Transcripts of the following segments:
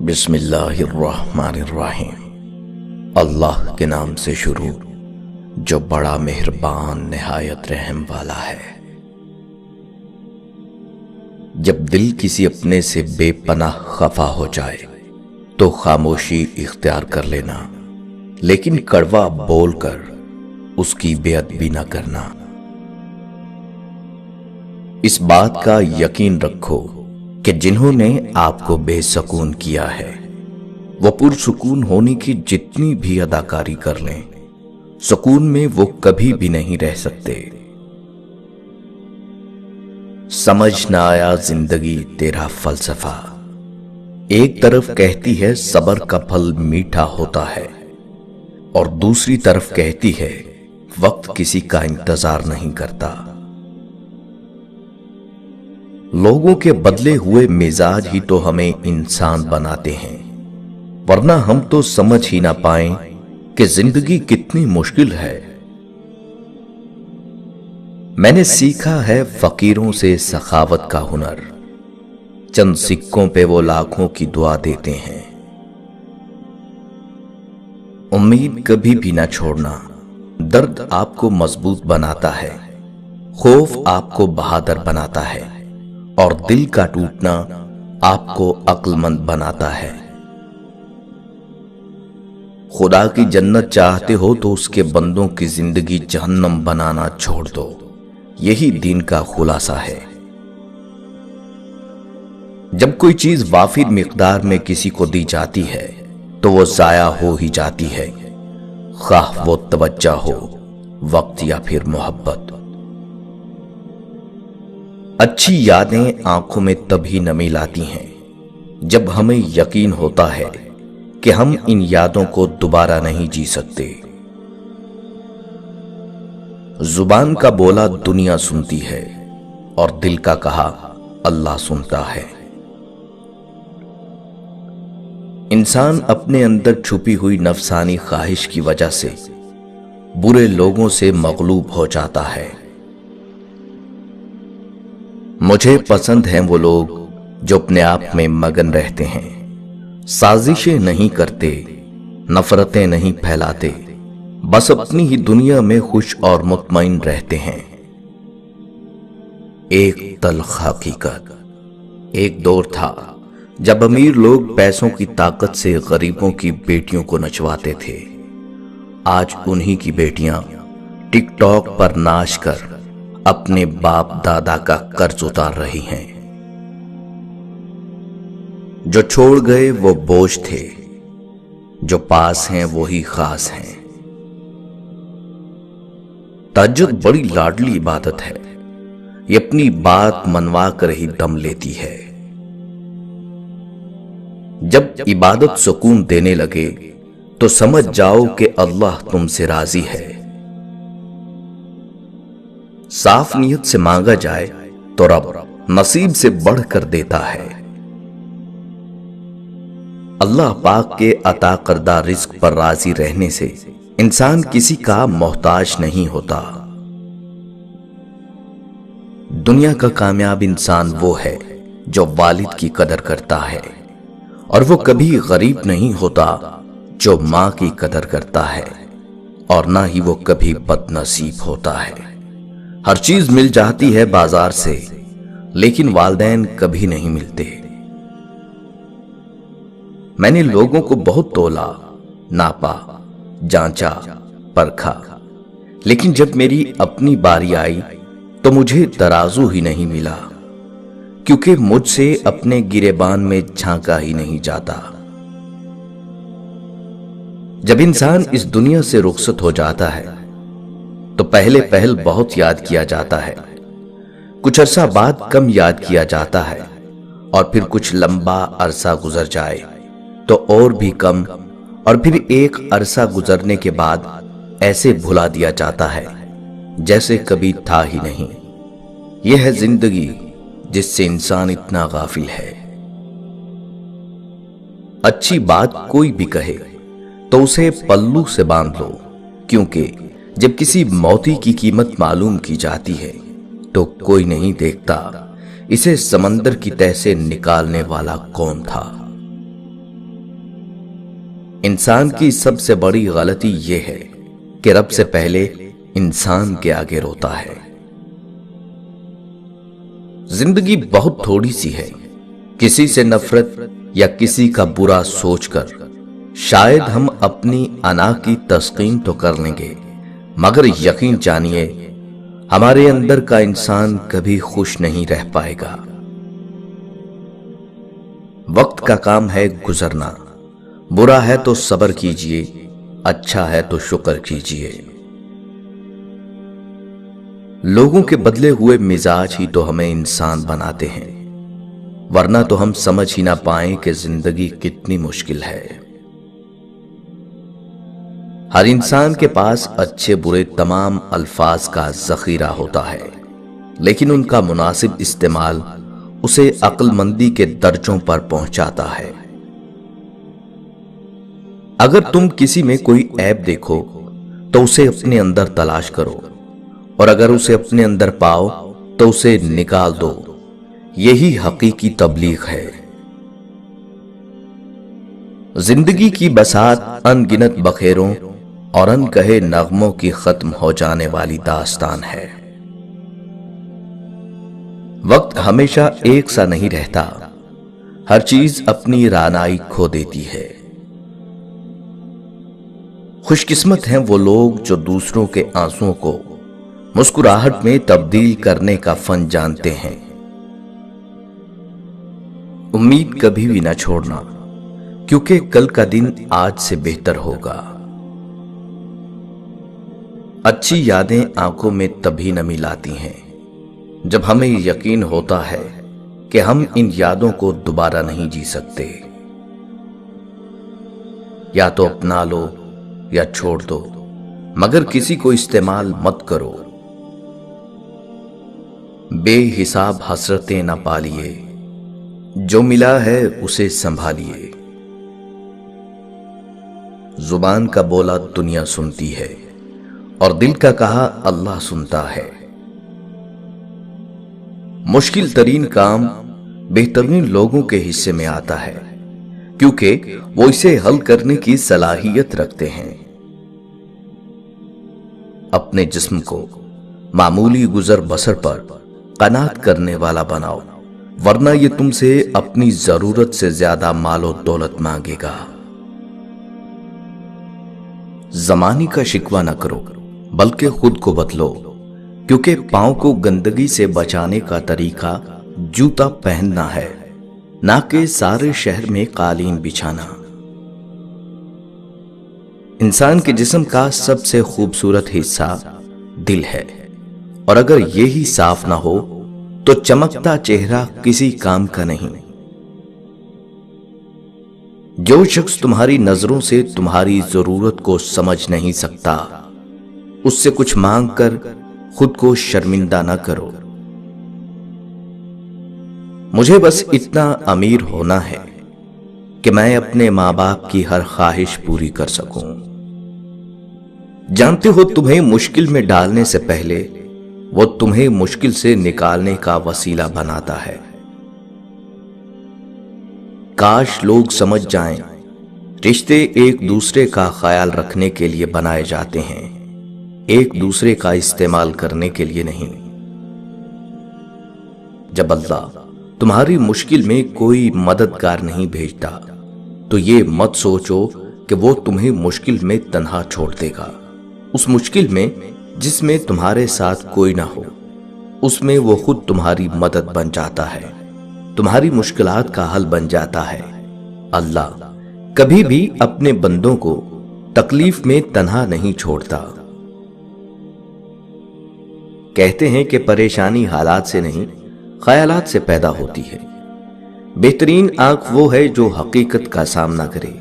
بسم اللہ الرحمن الرحیم۔ اللہ کے نام سے شروع جو بڑا مہربان نہایت رحم والا ہے۔ جب دل کسی اپنے سے بے پناہ خفا ہو جائے تو خاموشی اختیار کر لینا، لیکن کڑوا بول کر اس کی بے ادبی نہ کرنا۔ اس بات کا یقین رکھو کہ جنہوں نے آپ کو بے سکون کیا ہے وہ پرسکون ہونے کی جتنی بھی اداکاری کر لیں، سکون میں وہ کبھی بھی نہیں رہ سکتے۔ سمجھ نہ آیا زندگی تیرا فلسفہ، ایک طرف کہتی ہے صبر کا پھل میٹھا ہوتا ہے اور دوسری طرف کہتی ہے وقت کسی کا انتظار نہیں کرتا۔ لوگوں کے بدلے ہوئے مزاج ہی تو ہمیں انسان بناتے ہیں، ورنہ ہم تو سمجھ ہی نہ پائیں کہ زندگی کتنی مشکل ہے۔ میں نے سیکھا ہے فقیروں سے سخاوت کا ہنر، چند سکوں پہ وہ لاکھوں کی دعا دیتے ہیں۔ امید کبھی بھی نہ چھوڑنا، درد آپ کو مضبوط بناتا ہے، خوف آپ کو بہادر بناتا ہے اور دل کا ٹوٹنا آپ کو عقل مند بناتا ہے۔ خدا کی جنت چاہتے ہو تو اس کے بندوں کی زندگی جہنم بنانا چھوڑ دو، یہی دین کا خلاصہ ہے۔ جب کوئی چیز وافر مقدار میں کسی کو دی جاتی ہے تو وہ ضائع ہو ہی جاتی ہے، خواہ وہ توجہ ہو، وقت یا پھر محبت۔ اچھی یادیں آنکھوں میں تبھی نمی لاتی ہیں جب ہمیں یقین ہوتا ہے کہ ہم ان یادوں کو دوبارہ نہیں جی سکتے۔ زبان کا بولا دنیا سنتی ہے اور دل کا کہا اللہ سنتا ہے۔ انسان اپنے اندر چھپی ہوئی نفسانی خواہش کی وجہ سے برے لوگوں سے مغلوب ہو جاتا ہے۔ مجھے پسند ہیں وہ لوگ جو اپنے آپ میں مگن رہتے ہیں، سازشیں نہیں کرتے، نفرتیں نہیں پھیلاتے، بس اپنی ہی دنیا میں خوش اور مطمئن رہتے ہیں۔ ایک تلخ حقیقت، ایک دور تھا جب امیر لوگ پیسوں کی طاقت سے غریبوں کی بیٹیوں کو نچواتے تھے۔ آج انہی کی بیٹیاں ٹک ٹاک پر ناچ کر اپنے باپ دادا کا قرض اتار رہی ہیں۔ جو چھوڑ گئے وہ بوجھ تھے، جو پاس ہیں وہی خاص ہیں۔ تہجد بڑی لاڈلی عبادت ہے، یہ اپنی بات منوا کر ہی دم لیتی ہے۔ جب عبادت سکون دینے لگے تو سمجھ جاؤ کہ اللہ تم سے راضی ہے۔ صاف نیت سے مانگا جائے تو رب نصیب سے بڑھ کر دیتا ہے۔ اللہ پاک کے عطا کردہ رزق پر راضی رہنے سے انسان کسی کا محتاج نہیں ہوتا۔ دنیا کا کامیاب انسان وہ ہے جو والد کی قدر کرتا ہے، اور وہ کبھی غریب نہیں ہوتا جو ماں کی قدر کرتا ہے، اور نہ ہی وہ کبھی بد نصیب ہوتا ہے۔ ہر چیز مل جاتی ہے بازار سے، لیکن والدین کبھی نہیں ملتے۔ میں نے لوگوں کو بہت تولا، ناپا، جانچا، پرکھا، لیکن جب میری اپنی باری آئی تو مجھے ترازو ہی نہیں ملا، کیونکہ مجھ سے اپنے گریبان میں جھانکا ہی نہیں جاتا۔ جب انسان اس دنیا سے رخصت ہو جاتا ہے تو پہلے بہت یاد کیا جاتا ہے، کچھ عرصہ بعد کم یاد کیا جاتا ہے، اور پھر کچھ لمبا عرصہ گزر جائے تو اور بھی کم، اور پھر ایک عرصہ گزرنے کے بعد ایسے بھلا دیا جاتا ہے جیسے کبھی تھا ہی نہیں۔ یہ ہے زندگی جس سے انسان اتنا غافل ہے۔ اچھی بات کوئی بھی کہے تو اسے پلو سے باندھ لو، کیونکہ جب کسی موتی کی قیمت معلوم کی جاتی ہے تو کوئی نہیں دیکھتا اسے سمندر کی تہ سے نکالنے والا کون تھا۔ انسان کی سب سے بڑی غلطی یہ ہے کہ رب سے پہلے انسان کے آگے روتا ہے۔ زندگی بہت تھوڑی سی ہے، کسی سے نفرت یا کسی کا برا سوچ کر شاید ہم اپنی انا کی تسکین تو کر لیں گے، مگر یقین جانیے ہمارے اندر کا انسان کبھی خوش نہیں رہ پائے گا۔ وقت کا کام ہے گزرنا، برا ہے تو صبر کیجئے، اچھا ہے تو شکر کیجئے۔ لوگوں کے بدلے ہوئے مزاج ہی تو ہمیں انسان بناتے ہیں، ورنہ تو ہم سمجھ ہی نہ پائیں کہ زندگی کتنی مشکل ہے۔ ہر انسان کے پاس اچھے برے تمام الفاظ کا ذخیرہ ہوتا ہے، لیکن ان کا مناسب استعمال اسے عقل مندی کے درجوں پر پہنچاتا ہے۔ اگر تم کسی میں کوئی عیب دیکھو تو اسے اپنے اندر تلاش کرو، اور اگر اسے اپنے اندر پاؤ تو اسے نکال دو۔ یہی حقیقی تبلیغ ہے۔ زندگی کی بساط ان گنت بخیروں اور ان کہے نغموں کی ختم ہو جانے والی داستان ہے۔ وقت ہمیشہ ایک سا نہیں رہتا، ہر چیز اپنی رانائی کھو دیتی ہے۔ خوش قسمت ہیں وہ لوگ جو دوسروں کے آنسوؤں کو مسکراہٹ میں تبدیل کرنے کا فن جانتے ہیں۔ امید کبھی بھی نہ چھوڑنا، کیونکہ کل کا دن آج سے بہتر ہوگا۔ اچھی یادیں آنکھوں میں تبھی نمی لاتی ہیں جب ہمیں یقین ہوتا ہے کہ ہم ان یادوں کو دوبارہ نہیں جی سکتے۔ یا تو اپنا لو یا چھوڑ دو، مگر کسی کو استعمال مت کرو۔ بے حساب حسرتیں نہ پالیے، جو ملا ہے اسے سنبھالیے۔ زبان کا بولا دنیا سنتی ہے، اور دل کا کہا اللہ سنتا ہے۔ مشکل ترین کام بہترین لوگوں کے حصے میں آتا ہے، کیونکہ وہ اسے حل کرنے کی صلاحیت رکھتے ہیں۔ اپنے جسم کو معمولی گزر بسر پر قناعت کرنے والا بناؤ، ورنہ یہ تم سے اپنی ضرورت سے زیادہ مال و دولت مانگے گا۔ زمانے کا شکوہ نہ کرو، بلکہ خود کو بدلو، کیونکہ پاؤں کو گندگی سے بچانے کا طریقہ جوتا پہننا ہے، نہ کہ سارے شہر میں قالین بچھانا۔ انسان کے جسم کا سب سے خوبصورت حصہ دل ہے، اور اگر یہی صاف نہ ہو تو چمکتا چہرہ کسی کام کا نہیں۔ جو شخص تمہاری نظروں سے تمہاری ضرورت کو سمجھ نہیں سکتا، اس سے کچھ مانگ کر خود کو شرمندہ نہ کرو۔ مجھے بس اتنا امیر ہونا ہے کہ میں اپنے ماں باپ کی ہر خواہش پوری کر سکوں۔ جانتے ہو تمہیں مشکل میں ڈالنے سے پہلے وہ تمہیں مشکل سے نکالنے کا وسیلہ بناتا ہے۔ کاش لوگ سمجھ جائیں، رشتے ایک دوسرے کا خیال رکھنے کے لیے بنائے جاتے ہیں، ایک دوسرے کا استعمال کرنے کے لیے نہیں۔ جب اللہ تمہاری مشکل میں کوئی مددگار نہیں بھیجتا تو یہ مت سوچو کہ وہ تمہیں مشکل میں تنہا چھوڑ دے گا۔ اس مشکل میں جس میں تمہارے ساتھ کوئی نہ ہو، اس میں وہ خود تمہاری مدد بن جاتا ہے، تمہاری مشکلات کا حل بن جاتا ہے۔ اللہ کبھی بھی اپنے بندوں کو تکلیف میں تنہا نہیں چھوڑتا۔ کہتے ہیں کہ پریشانی حالات سے نہیں، خیالات سے پیدا ہوتی ہے۔ بہترین آنکھ وہ ہے جو حقیقت کا سامنا کرے۔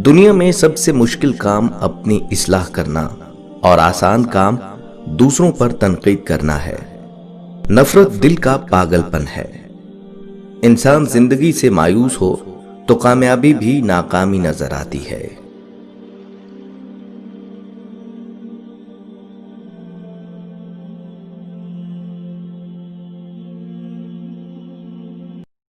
دنیا میں سب سے مشکل کام اپنی اصلاح کرنا اور آسان کام دوسروں پر تنقید کرنا ہے۔ نفرت دل کا پاگل پن ہے۔ انسان زندگی سے مایوس ہو تو کامیابی بھی ناکامی نظر آتی ہے۔